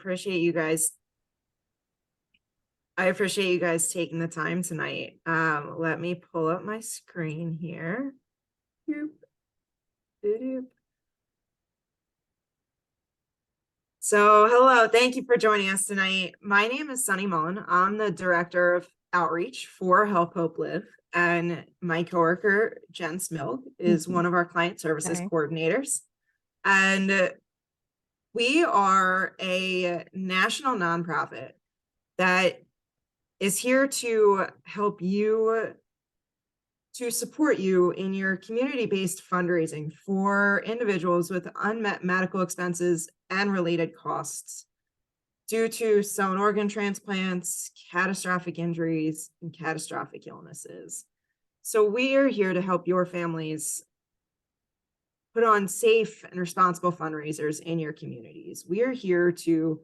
appreciate you guys. I appreciate you guys taking the time tonight. Let me pull up my screen here. Doop, doop. So, hello, thank you for joining us tonight. My name is Sunny Mullen. I'm the Director of Outreach for Help Hope Live, and my coworker, Jen Smilg, is one of our client services coordinators. And we are a national nonprofit that is here to help you, to support you in your community-based fundraising for individuals with unmet medical expenses and related costs due to sewn organ transplants, catastrophic injuries, and catastrophic illnesses. So we are here to help your families put on safe and responsible fundraisers in your communities. We are here to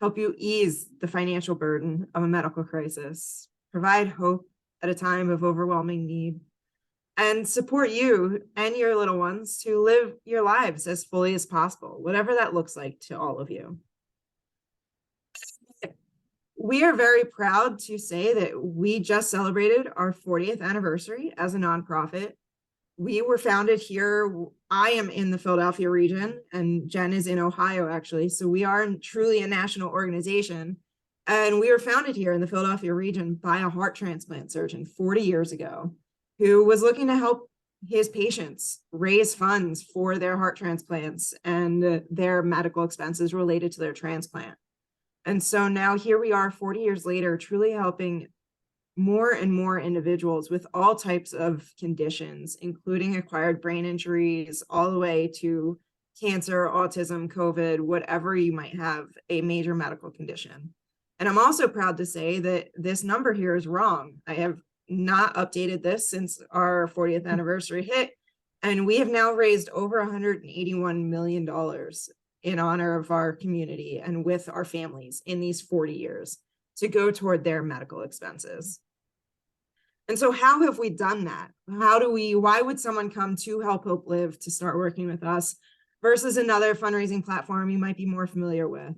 help you ease the financial burden of a medical crisis, provide hope at a time of overwhelming need, and support you and your little ones to live your lives as fully as possible, whatever that looks like to all of you. We are very proud to say that we just celebrated our 40th anniversary as a nonprofit. We were founded here. I am in the Philadelphia region and Jen is in Ohio, actually. So we are truly a national organization. And we were founded here in the Philadelphia region by a heart transplant surgeon 40 years ago, who was looking to help his patients raise funds for their heart transplants and their medical expenses related to their transplant. And so now here we are 40 years later, truly helping more and more individuals with all types of conditions, including acquired brain injuries, all the way to cancer, autism, COVID, whatever you might have, a major medical condition. And I'm also proud to say that this number here is wrong. I have not updated this since our 40th anniversary hit, and we have now raised over $181 million in honor of our community and with our families in these 40 years to go toward their medical expenses. And so how have we done that? Why would someone come to Help Hope Live to start working with us versus another fundraising platform you might be more familiar with?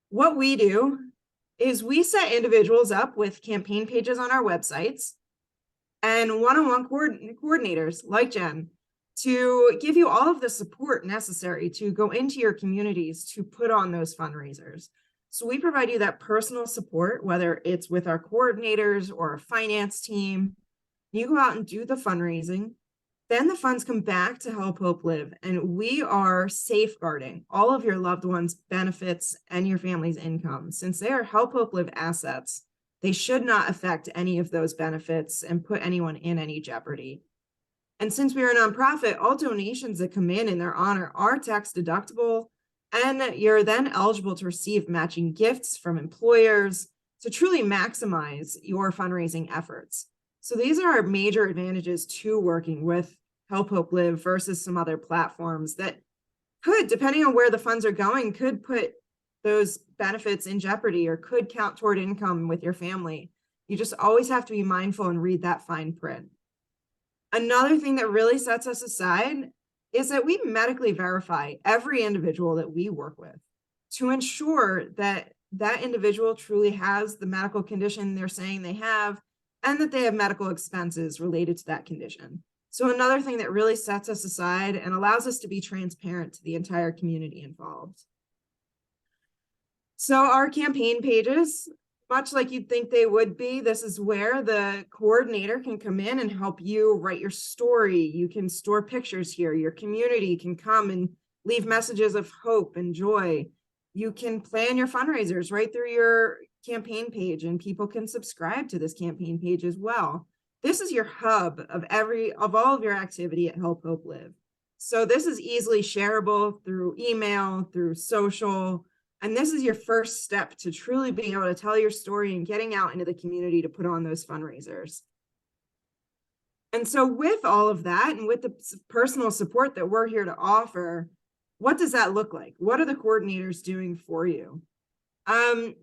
What we do is we set individuals up with campaign pages on our websites and one-on-one coordinators like Jen to give you all of the support necessary to go into your communities to put on those fundraisers. So we provide you that personal support, whether it's with our coordinators or a finance team. You go out and do the fundraising, then the funds come back to Help Hope Live, and we are safeguarding all of your loved ones' benefits and your family's income. Since they are Help Hope Live assets, they should not affect any of those benefits and put anyone in any jeopardy. And since we are a nonprofit, all donations that come in their honor are tax deductible, and you're then eligible to receive matching gifts from employers to truly maximize your fundraising efforts. So these are major advantages to working with Help Hope Live versus some other platforms that could, depending on where the funds are going, could put those benefits in jeopardy or could count toward income with your family. You just always have to be mindful and read that fine print. Another thing that really sets us aside is that we medically verify every individual that we work with to ensure that that individual truly has the medical condition they're saying they have and that they have medical expenses related to that condition. So another thing that really sets us aside and allows us to be transparent to the entire community involved. So our campaign pages, much like you'd think they would be, this is where the coordinator can come in and help you write your story. You can store pictures here. Your community can come and leave messages of hope and joy. You can plan your fundraisers right through your campaign page, and people can subscribe to this campaign page as well. This is your hub of all of your activity at Help Hope Live. So this is easily shareable through email, through social, and this is your first step to truly being able to tell your story and getting out into the community to put on those fundraisers. And so with all of that and with the personal support that we're here to offer, what does that look like? What are the coordinators doing for you? I'll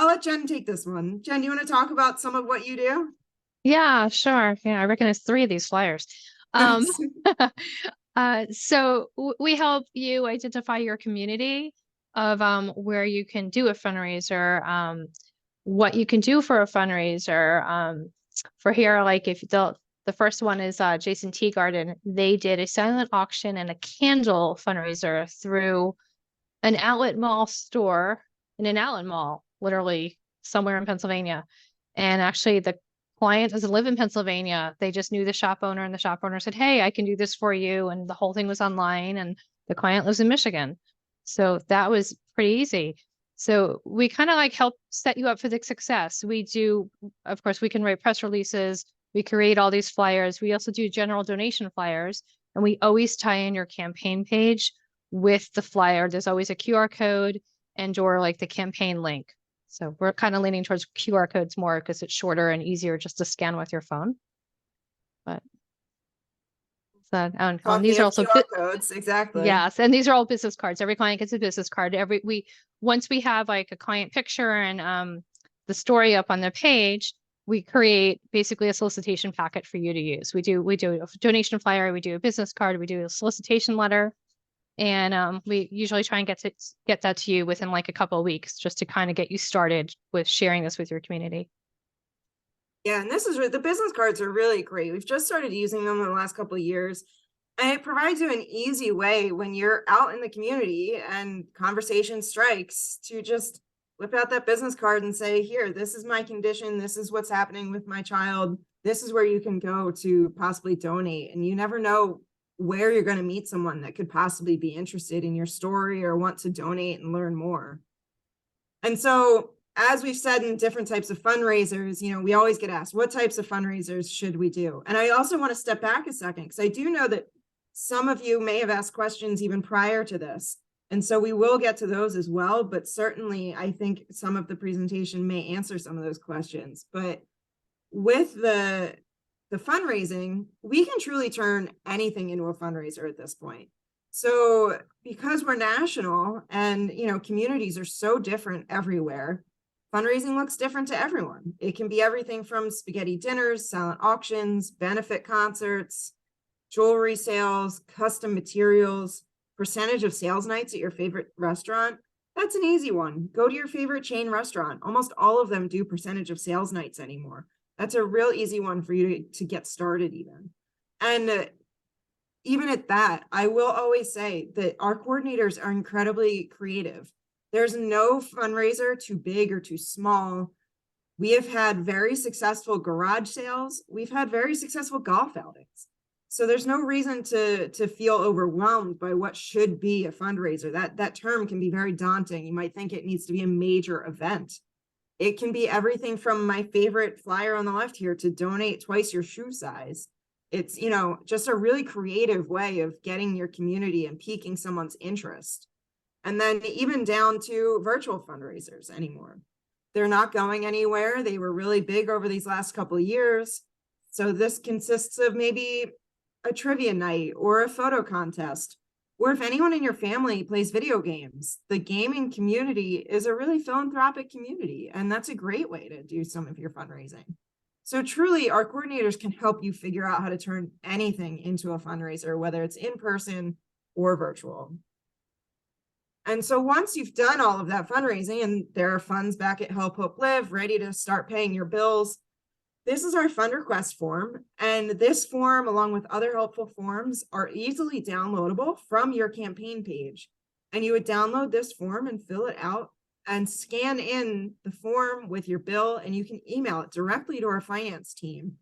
let Jen take this one. Jen, do you want to talk about some of what you do? Yeah, sure. Yeah, I recognize 3 of these flyers. So we help you identify your community of where you can do a fundraiser, what you can do for a fundraiser. For here, like if the first one is Jason Teagarden, they did a silent auction and a candle fundraiser through an outlet mall store in an outlet mall, literally somewhere in Pennsylvania. And actually the client doesn't live in Pennsylvania. They just knew the shop owner, and the shop owner said, "Hey, I can do this for you." And the whole thing was online, and the client lives in Michigan. So that was pretty easy. So we kind of like help set you up for the success. We do, of course, we can write press releases. We create all these flyers. We also do general donation flyers, and we always tie in your campaign page with the flyer. There's always a QR code and or like the campaign link. So we're kind of leaning towards QR codes more because it's shorter and easier just to scan with your phone. But so, and these are also QR codes, exactly. yes, and these are all business cards. Every client gets a business card. Once we have like a client picture and the story up on the page, we create basically a solicitation packet for you to use. We do a donation flyer, we do a business card, we do a solicitation letter. And we usually try and get that to you within like a couple of weeks, just to kind of get you started with sharing this with your community. Yeah, and the business cards are really great. We've just started using them in the last couple of years. And it provides you an easy way when you're out in the community and conversation strikes to just whip out that business card and say, here, this is my condition. This is what's happening with my child. This is where you can go to possibly donate. And you never know where you're going to meet someone that could possibly be interested in your story or want to donate and learn more. And so, as we've said in different types of fundraisers, we always get asked, what types of fundraisers should we do? And I also want to step back a second, because I do know that some of you may have asked questions even prior to this. And so we will get to those as well, but certainly I think some of the presentation may answer some of those questions. But with the fundraising, we can truly turn anything into a fundraiser at this point. So because we're national and, communities are so different everywhere, fundraising looks different to everyone. It can be everything from spaghetti dinners, silent auctions, benefit concerts, jewelry sales, custom materials, percentage of sales nights at your favorite restaurant. That's an easy one. Go to your favorite chain restaurant. Almost all of them do percentage of sales nights anymore. That's a real easy one for you to get started even. And even at that, I will always say that our coordinators are incredibly creative. There's no fundraiser too big or too small. We have had very successful garage sales. We've had very successful golf outings. So there's no reason to feel overwhelmed by what should be a fundraiser. That term can be very daunting. You might think it needs to be a major event. It can be everything from my favorite flyer on the left here to donate twice your shoe size. It's, just a really creative way of getting your community and piquing someone's interest. And then even down to virtual fundraisers anymore. They're not going anywhere. They were really big over these last couple of years. So this consists of maybe a trivia night or a photo contest. Or if anyone in your family plays video games, the gaming community is a really philanthropic community, and that's a great way to do some of your fundraising. So truly, our coordinators can help you figure out how to turn anything into a fundraiser, whether it's in person or virtual. And so once you've done all of that fundraising and there are funds back at Help Hope Live ready to start paying your bills, this is our fund request form, and this form, along with other helpful forms, are easily downloadable from your campaign page. And you would download this form and fill it out and scan in the form with your bill, and you can email it directly to our finance team.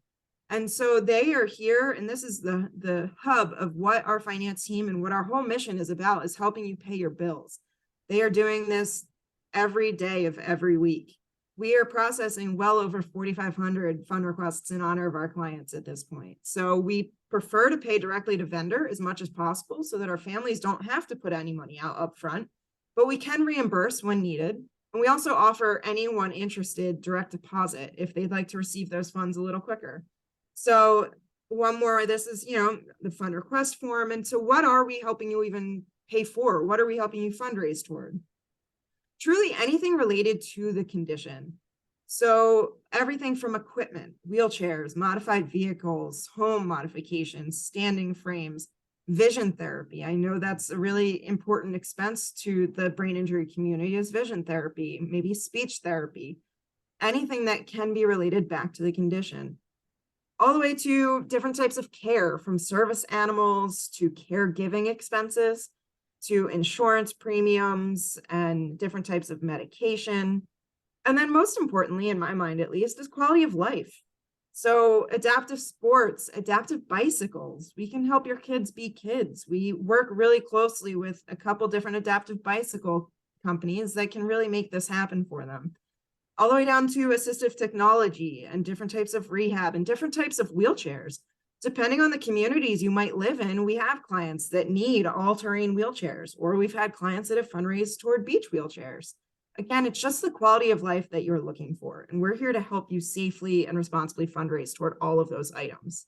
And so they are here, and this is the hub of what our finance team and what our whole mission is about, is helping you pay your bills. They are doing this every day of every week. We are processing well over 4,500 fund requests in honor of our clients at this point. So we prefer to pay directly to vendor as much as possible so that our families don't have to put any money out up front, but we can reimburse when needed. And we also offer anyone interested direct deposit if they'd like to receive those funds a little quicker. So one more, this is, the fund request form. And so what are we helping you even pay for? What are we helping you fundraise toward? Truly anything related to the condition. So everything from equipment, wheelchairs, modified vehicles, home modifications, standing frames, Vision therapy. I know that's a really important expense to the brain injury community is vision therapy, maybe speech therapy, anything that can be related back to the condition. All the way to different types of care, from service animals to caregiving expenses to insurance premiums and different types of medication. And then most importantly, in my mind at least, is quality of life. So adaptive sports, adaptive bicycles, we can help your kids be kids. We work really closely with a couple different adaptive bicycle companies that can really make this happen for them. All the way down to assistive technology and different types of rehab and different types of wheelchairs. Depending on the communities you might live in, we have clients that need all-terrain wheelchairs, or we've had clients that have fundraised toward beach wheelchairs. Again, it's just the quality of life that you're looking for, and we're here to help you safely and responsibly fundraise toward all of those items.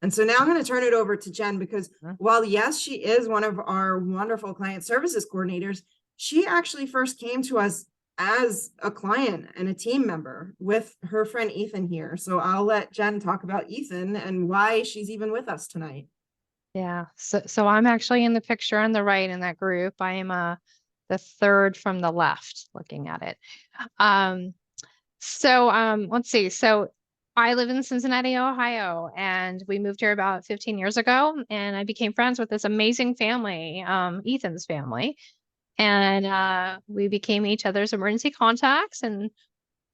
And so now I'm going to turn it over to Jen, because while yes, she is one of our wonderful client services coordinators, she actually first came to us as a client and a team member with her friend Ethan here. So I'll let Jen talk about Ethan and why she's even with us tonight. Yeah, so I'm actually in the picture on the right in that group. I am the third from the left looking at it. Let's see. So I live in Cincinnati, Ohio, and we moved here about 15 years ago, and I became friends with this amazing family, Ethan's family. And we became each other's emergency contacts, and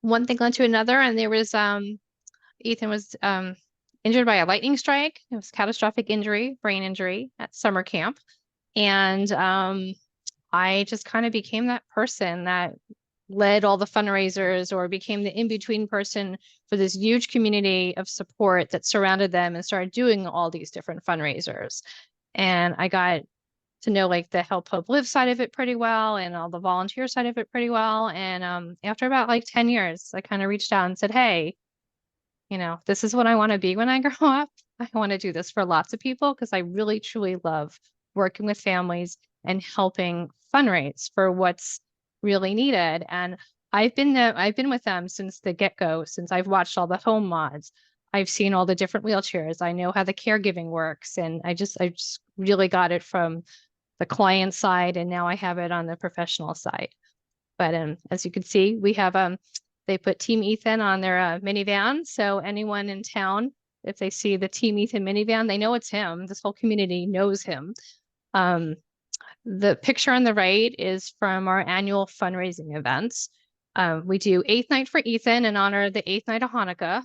one thing led to another. And there was Ethan was injured by a lightning strike. It was catastrophic injury, brain injury at summer camp. And I just kind of became that person that led all the fundraisers, or became the in-between person for this huge community of support that surrounded them, and started doing all these different fundraisers. And I got to know like the Help Hope Live side of it pretty well, and all the volunteer side of it pretty well. And after about like 10 years, I kind of reached out and said, hey, this is what I want to be when I grow up. I want to do this for lots of people, because I really truly love working with families and helping fundraise for what's really needed. And I've been with them since the get-go, since I've watched all the home mods. I've seen all the different wheelchairs. I know how the caregiving works, and I just really got it from the client side, and now I have it on the professional side. But as you can see, we have they put Team Ethan on their minivan. So anyone in town, if they see the Team Ethan minivan, they know it's him. This whole community knows him. The picture on the right is from our annual fundraising events. We do 8th night for Ethan in honor of the 8th night of Hanukkah.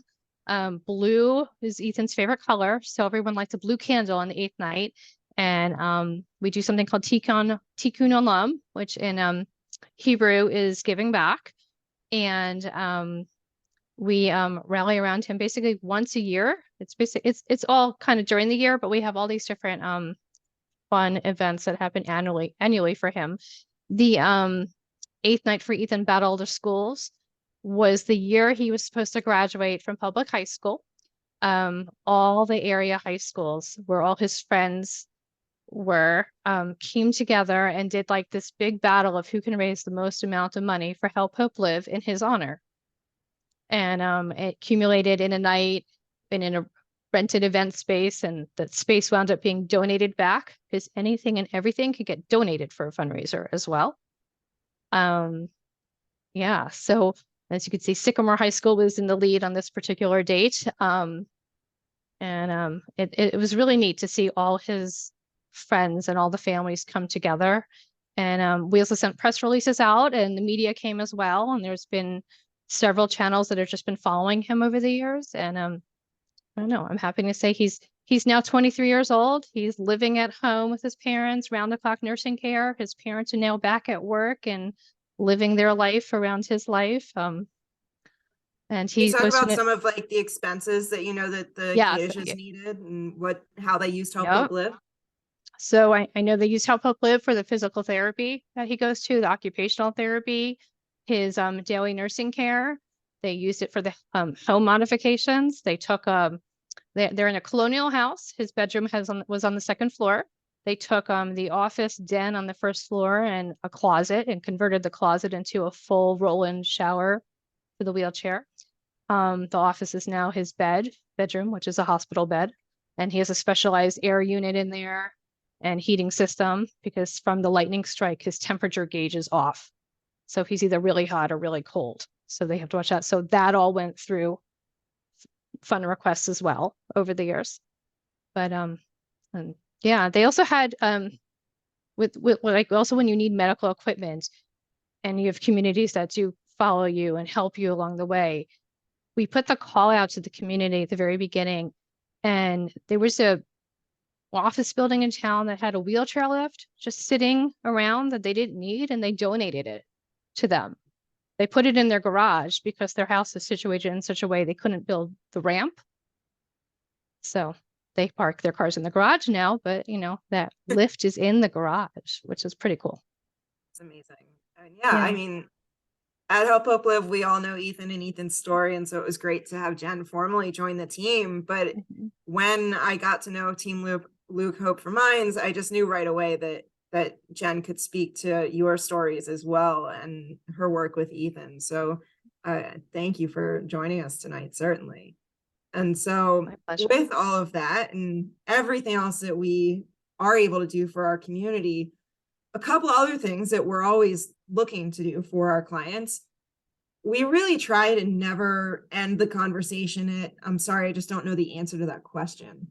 Blue is Ethan's favorite color, so everyone lights a blue candle on the 8th night. And we do something called Tikkun Olam, which in Hebrew is giving back. And we rally around him basically once a year. It's all kind of during the year, but we have all these different fun events that happen annually for him. The 8th night for Ethan Battle of the Schools was the year he was supposed to graduate from public high school. All the area high schools where all his friends were came together and did like this big battle of who can raise the most amount of money for Help Hope Live in his honor. And it accumulated in a night and in a rented event space, and that space wound up being donated back, because anything and everything could get donated for a fundraiser as well. Yeah, so as you can see, Sycamore High School was in the lead on this particular date. It was really neat to see all his friends and all the families come together. And we also sent press releases out, and the media came as well. And there's been several channels that have just been following him over the years. And I don't know, I'm happy to say he's now 23 years old. He's living at home with his parents, round the clock nursing care. His parents are now back at work and living their life around his life. And he talk goes about from some of like the expenses that that the kiddos needed, and how they used Help Hope Live. So I know they use Help Hope Live for the physical therapy that he goes to, the occupational therapy, his daily nursing care. They used it for the home modifications. They took they're in a colonial house. His bedroom was on the second floor. They took the office den on the first floor and a closet, and converted the closet into a full roll-in shower for the wheelchair. The office is now his bedroom, which is a hospital bed, and he has a specialized air unit in there. and heating system, because from the lightning strike, his temperature gauge is off. So he's either really hot or really cold. So they have to watch that. So that all went through fund requests as well over the years. But and yeah, they also had with like also when you need medical equipment and you have communities that do follow you and help you along the way, we put the call out to the community at the very beginning. And there was a office building in town that had a wheelchair lift just sitting around that they didn't need, and they donated it to them. They put it in their garage because their house is situated in such a way they couldn't build the ramp. So they park their cars in the garage now, but you know, that lift is in the garage, which is pretty cool. It's amazing. And yeah, I mean, at Help Hope Live, we all know Ethan and Ethan's story, and so it was great to have Jen formally join the team. But when I got to know Team Luke Hope for Mines, I just knew right away that Jen could speak to your stories as well and her work with Ethan. So thank you for joining us tonight, certainly. And so with all of that and everything else that we are able to do for our community, a couple other things that we're always looking to do for our clients. We really try to never end the conversation at, I'm sorry, I just don't know the answer to that question.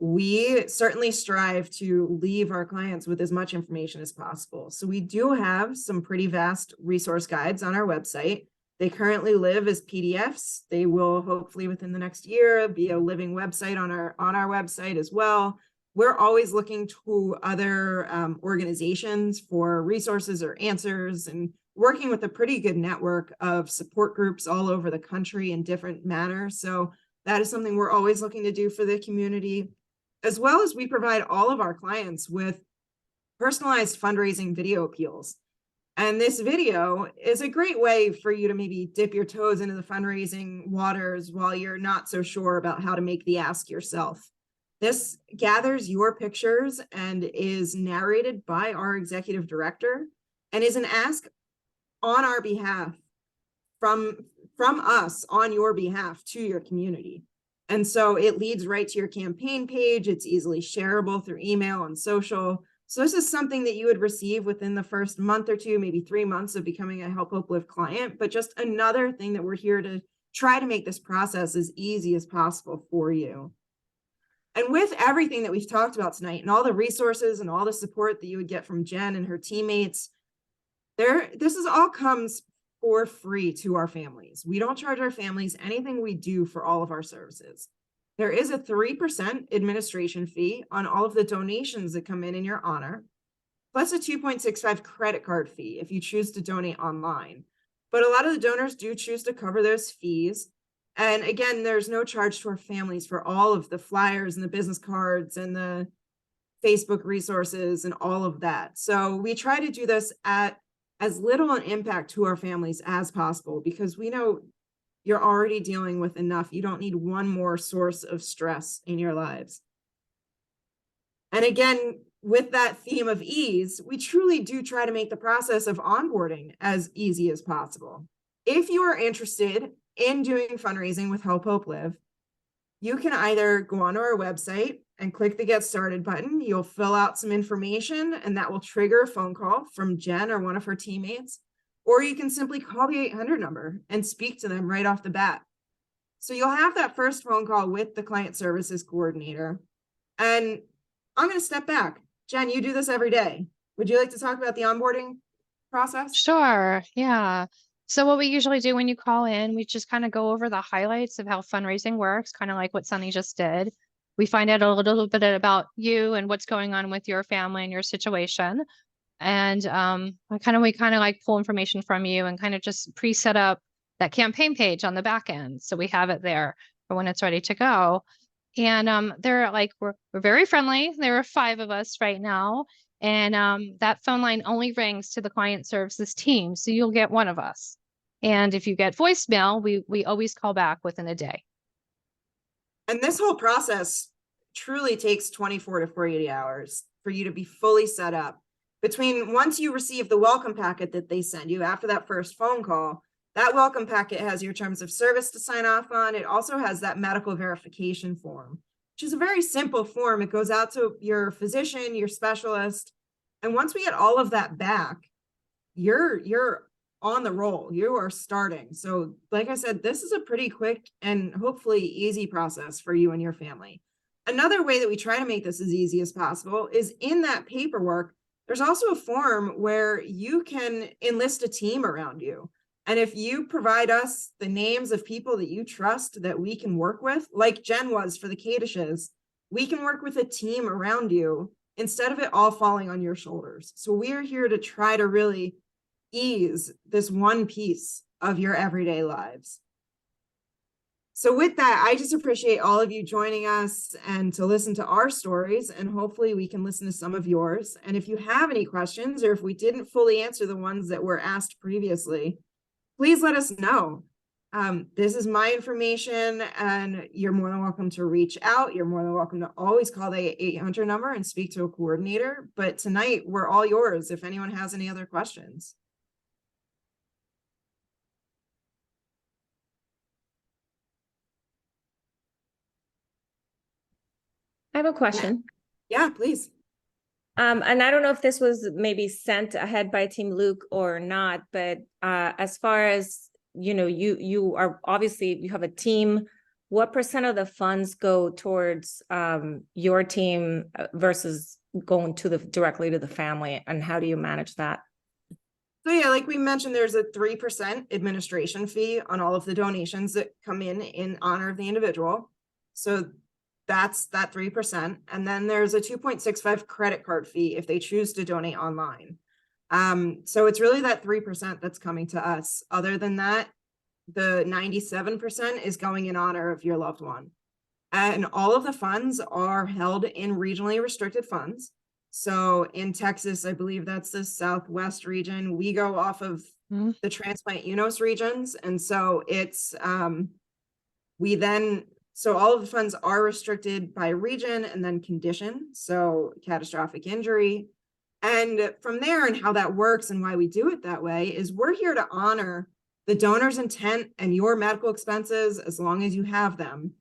We certainly strive to leave our clients with as much information as possible. So we do have some pretty vast resource guides on our website. They currently live as PDFs. They will hopefully within the next year be a living website on our website as well. We're always looking to other organizations for resources or answers, and working with a pretty good network of support groups all over the country in different manners. So that is something we're always looking to do for the community, as well as we provide all of our clients with personalized fundraising video appeals. And this video is a great way for you to maybe dip your toes into the fundraising waters while you're not so sure about how to make the ask yourself. This gathers your pictures and is narrated by our executive director and is an ask on our behalf from us on your behalf to your community. And so it leads right to your campaign page. It's easily shareable through email and social. So this is something that you would receive within the first month or two, maybe 3 months of becoming a Help Hope Live client, but just another thing that we're here to try to make this process as easy as possible for you. And with everything that we've talked about tonight and all the resources and all the support that you would get from Jen and her teammates, this is all comes for free to our families. We don't charge our families anything we do for all of our services. There is a 3% administration fee on all of the donations that come in your honor, plus a 2.65 credit card fee if you choose to donate online. But a lot of the donors do choose to cover those fees. And again, there's no charge to our families for all of the flyers and the business cards and the Facebook resources and all of that. So we try to do this at as little an impact to our families as possible, because we know you're already dealing with enough. You don't need one more source of stress in your lives. And again, with that theme of ease, we truly do try to make the process of onboarding as easy as possible. If you are interested in doing fundraising with Help Hope Live, you can either go onto our website and click the Get Started button. You'll fill out some information and that will trigger a phone call from Jen or one of her teammates, or you can simply call the 800 number and speak to them right off the bat. So you'll have that first phone call with the client services coordinator. And I'm going to step back. Jen, you do this every day. Would you like to talk about the onboarding process? Sure. Yeah. So what we usually do when you call in, we just kind of go over the highlights of how fundraising works, kind of like what Sunny just did. We find out a little bit about you and what's going on with your family and your situation. And we kind of like pull information from you and kind of just pre-set up that campaign page on the back end. So we have it there for when it's ready to go. And they're like, we're very friendly. There are 5 of us right now. And that phone line only rings to the client services team. So you'll get one of us. And if you get voicemail, we always call back within a day. And this whole process truly takes 24 to 48 hours for you to be fully set up. Between once you receive the welcome packet that they send you after that first phone call, that welcome packet has your terms of service to sign off on. It also has that medical verification form. which is a very simple form. It goes out to your physician, your specialist. And once we get all of that back, you're on the roll. You are starting. So like I said, this is a pretty quick and hopefully easy process for you and your family. Another way that we try to make this as easy as possible is in that paperwork, there's also a form where you can enlist a team around you. And if you provide us the names of people that you trust that we can work with, like Jen was for the Kadishes, we can work with a team around you instead of it all falling on your shoulders. So we're here to try to really ease this one piece of your everyday lives. So with that, I just appreciate all of you joining us and to listen to our stories, and hopefully we can listen to some of yours. And if you have any questions, or if we didn't fully answer the ones that were asked previously, please let us know. This is my information, and you're more than welcome to reach out. You're more than welcome to always call the 800 number and speak to a coordinator. But tonight, we're all yours if anyone has any other questions. I have a question. Yeah, please. And I don't know if this was maybe sent ahead by Team Luke or not, but as far as, you know, you are obviously, you have a team. What % of the funds go towards your team versus going to directly to the family, and how do you manage that? So yeah, like we mentioned, there's a 3% administration fee on all of the donations that come in honor of the individual. So that's that 3%. And then there's a 2.65 credit card fee if they choose to donate online. So it's really that 3% that's coming to us. Other than that, the 97% is going in honor of your loved one. And all of the funds are held in regionally restricted funds. So in Texas, I believe that's the Southwest region. We go off of the transplant UNOS regions. And so it's, so all of the funds are restricted by region and then condition. So catastrophic injury. And from there, and how that works and why we do it that way is we're here to honor the donor's intent and your medical expenses as long as you have them.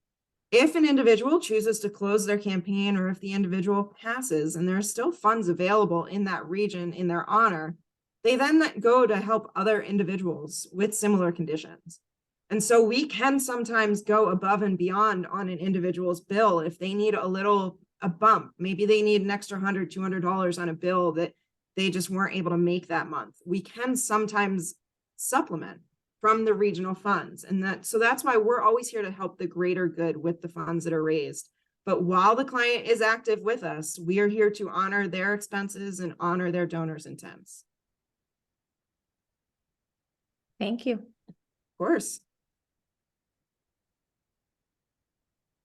If an individual chooses to close their campaign, or if the individual passes and there are still funds available in that region in their honor, they then go to help other individuals with similar conditions. And so we can sometimes go above and beyond on an individual's bill if they need a bump. Maybe they need an extra $100, $200 on a bill that they just weren't able to make that month. We can sometimes supplement from the regional funds. And that's why we're always here to help the greater good with the funds that are raised. But while the client is active with us, we are here to honor their expenses and honor their donors' intents. Thank you. Of course.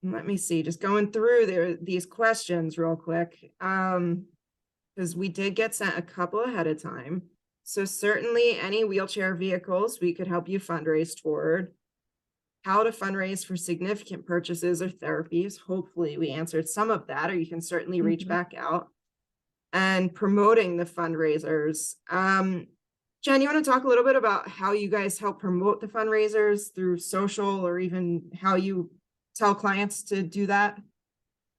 Let me see, just going through these questions real quick. Because we did get sent a couple ahead of time. So certainly any wheelchair vehicles we could help you fundraise toward. How to fundraise for significant purchases or therapies. Hopefully we answered some of that, or you can certainly reach back out. And promoting the fundraisers. Jen, you want to talk a little bit about how you guys help promote the fundraisers through social, or even how you tell clients to do that?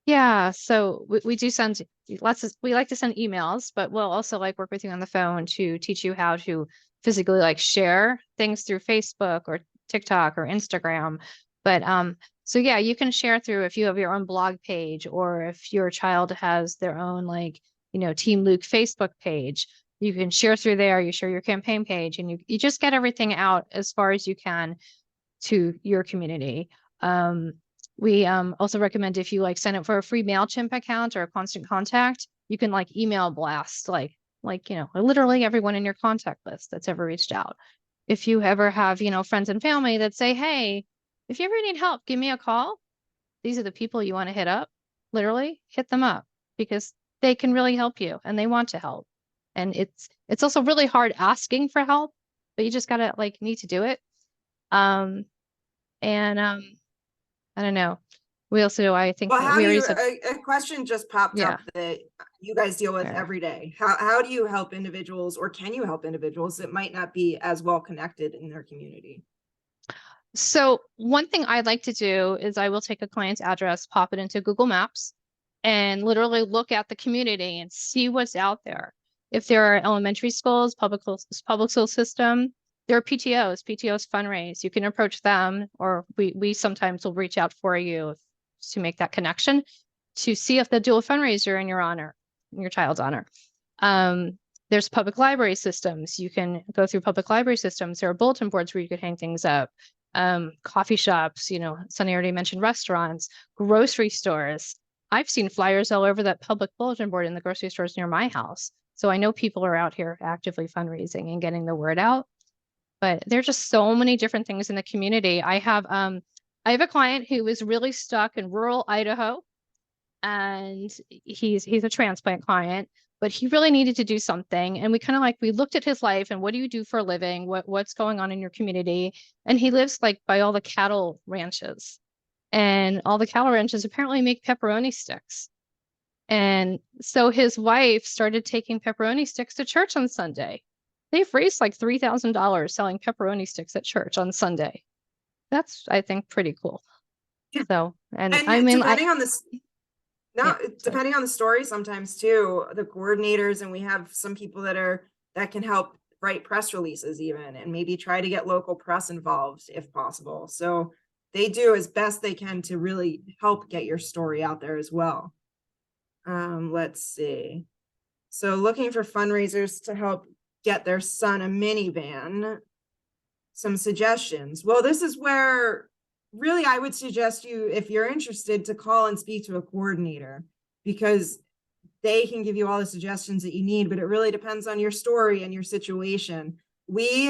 Yeah, so we do send we like to send emails, but we'll also like work with you on the phone to teach you how to physically like share things through Facebook or TikTok or Instagram. But so yeah, you can share through if you have your own blog page, or if your child has their own, like, you know, Team Luke Facebook page, you can share through there. You share your campaign page, and you just get everything out as far as you can to your community. We also recommend, if you like sign up for a free MailChimp account or a Constant Contact, you can like email blast like, you know, literally everyone in your contact list that's ever reached out. If you ever have, you know, friends and family that say, hey, if you ever need help, give me a call. These are the people you want to hit up. Literally hit them up, because they can really help you and they want to help. And it's also really hard asking for help, but you just gotta need to do it. I don't know. We also, I think, Well, that a question just popped up that you guys deal with every day. How do you help individuals, or can you help individuals that might not be as well connected in their community? So one thing I like to do is I will take a client's address, pop it into Google Maps, and literally look at the community and see what's out there. If there are elementary schools, public school system, there are PTOs fundraise. You can approach them, or we sometimes will reach out for you to make that connection to see if they'll do a fundraiser in your honor, in your child's honor. There's public library systems. You can go through public library systems. There are bulletin boards where you could hang things up. Coffee shops, you know, Sunny already mentioned restaurants, grocery stores. I've seen flyers all over that public bulletin board in the grocery stores near my house. So I know people are out here actively fundraising and getting the word out. But there's just so many different things in the community. I have a client who was really stuck in rural Idaho, and he's a transplant client, but he really needed to do something. And we looked at his life and what do you do for a living? What's going on in your community? And he lives like by all the cattle ranches. And all the cattle ranches apparently make pepperoni sticks. And so his wife started taking pepperoni sticks to church on Sunday. They've raised like $3,000 selling pepperoni sticks at church on Sunday. That's, I think, pretty cool. Yeah. So, and And I mean, depending on this, no, Yeah, sorry. depending on the story sometimes too, the coordinators, and we have some people that can help write press releases even, and maybe try to get local press involved if possible. So they do as best they can to really help get your story out there as well. Let's see. So looking for fundraisers to help get their son a minivan. Some suggestions. Well, this is where really I would suggest you, if you're interested, to call and speak to a coordinator, because they can give you all the suggestions that you need, but it really depends on your story and your situation. We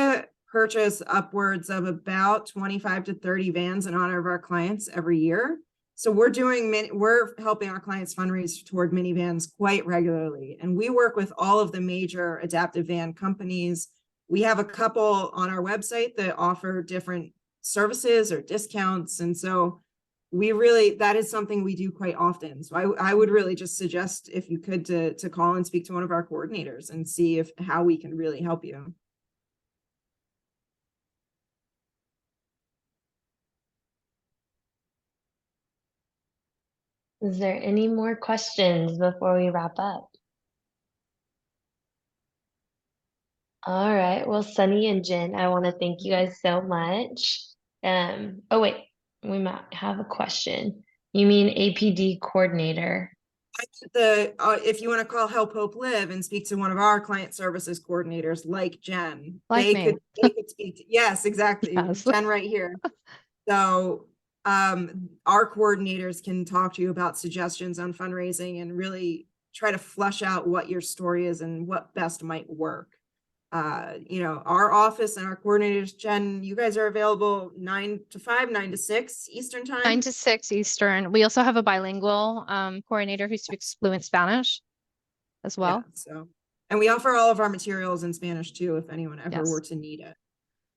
purchase upwards of about 25 to 30 vans in honor of our clients every year. So we're helping our clients fundraise toward minivans quite regularly. And we work with all of the major adaptive van companies. We have a couple on our website that offer different services or discounts. And so that is something we do quite often. So I would really just suggest, if you could, to call and speak to one of our coordinators and see how we can really help you. Is there any more questions before we wrap up? All right. Well, Sunny and Jen, I want to thank you guys so much. Oh wait, we might have a question. You mean APD coordinator? If you want to call Help Hope Live and speak to one of our client services coordinators like Jen, Like me. they could speak to, yes, exactly. Yes. Jen right here. So our coordinators can talk to you about suggestions on fundraising and really try to flesh out what your story is and what best might work. Our office and our coordinators, Jen, you guys are available 9 to 5, 9 to 6 Eastern time. 9 to 6 Eastern. We also have a bilingual coordinator who speaks fluent Spanish as well. Yeah, and we offer all of our materials in Spanish too, if anyone ever were to need it.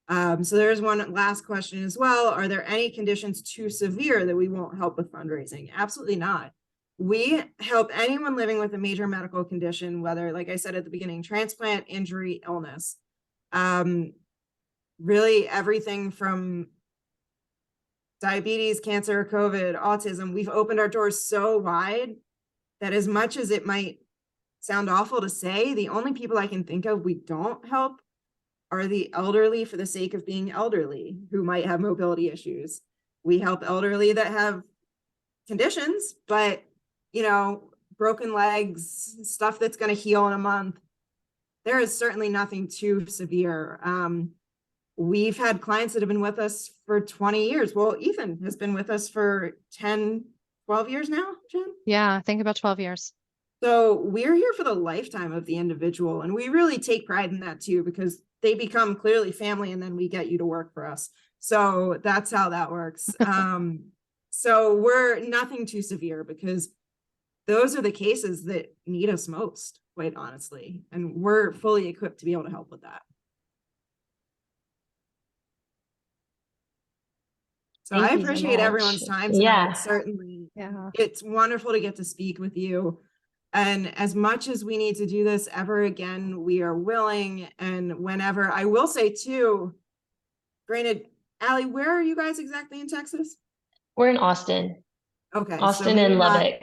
So there's one last question as well. Are there any conditions too severe that we won't help with fundraising? Absolutely not. We help anyone living with a major medical condition, whether, like I said at the beginning, transplant, injury, illness. Really everything from diabetes, cancer, COVID, autism. We've opened our doors so wide that, as much as it might sound awful to say, the only people I can think of we don't help are the elderly for the sake of being elderly who might have mobility issues. We help elderly that have conditions, but broken legs, stuff that's going to heal in a month. There is certainly nothing too severe. We've had clients that have been with us for 20 years. Well, Ethan has been with us for 10, 12 years now, Jen? Yeah, I think about 12 years. So we're here for the lifetime of the individual. And we really take pride in that too, because they become clearly family and then we get you to work for us. So that's how that works. So we're nothing too severe, because those are the cases that need us most, quite honestly. And we're fully equipped to be able to help with that. So Thank I you so appreciate much. everyone's time tonight. Yeah. Certainly. Yeah. It's wonderful to get to speak with you. And as much as we need to do this ever again, we are willing. And whenever, I will say too, granted, Allie, where are you guys exactly in Texas? We're in Austin, Okay. so Austin we and are not- Lubbock.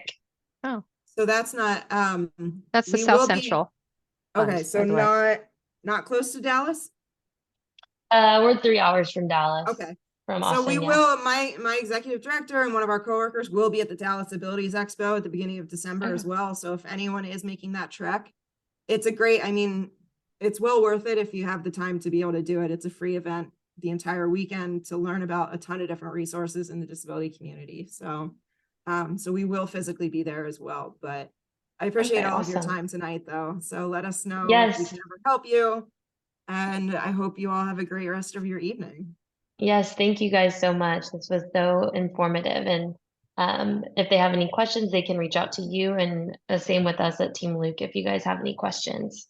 Oh, So that's not, that's the we South will be- Central. Fund, Okay, by so the way. not close to Dallas? We're 3 hours from Dallas. Okay. From So Austin, we yeah. will, my executive director and one of our coworkers will be at the Dallas Abilities Expo at the beginning of December as Okay. well. So if anyone is making that trek, it's a great, I mean, it's well worth it if you have the time to be able to do it. It's a free event the entire weekend to learn about a ton of different resources in the disability community. So, so we will physically be there as well, but I appreciate Okay, all of your awesome. time tonight though. So let us know if we Yes. can ever help you. And I hope you all have a great rest of your evening. Yes, thank you guys so much. This was so informative. And if they have any questions, they can reach out to you. And the same with us at Team Luke if you guys have any questions.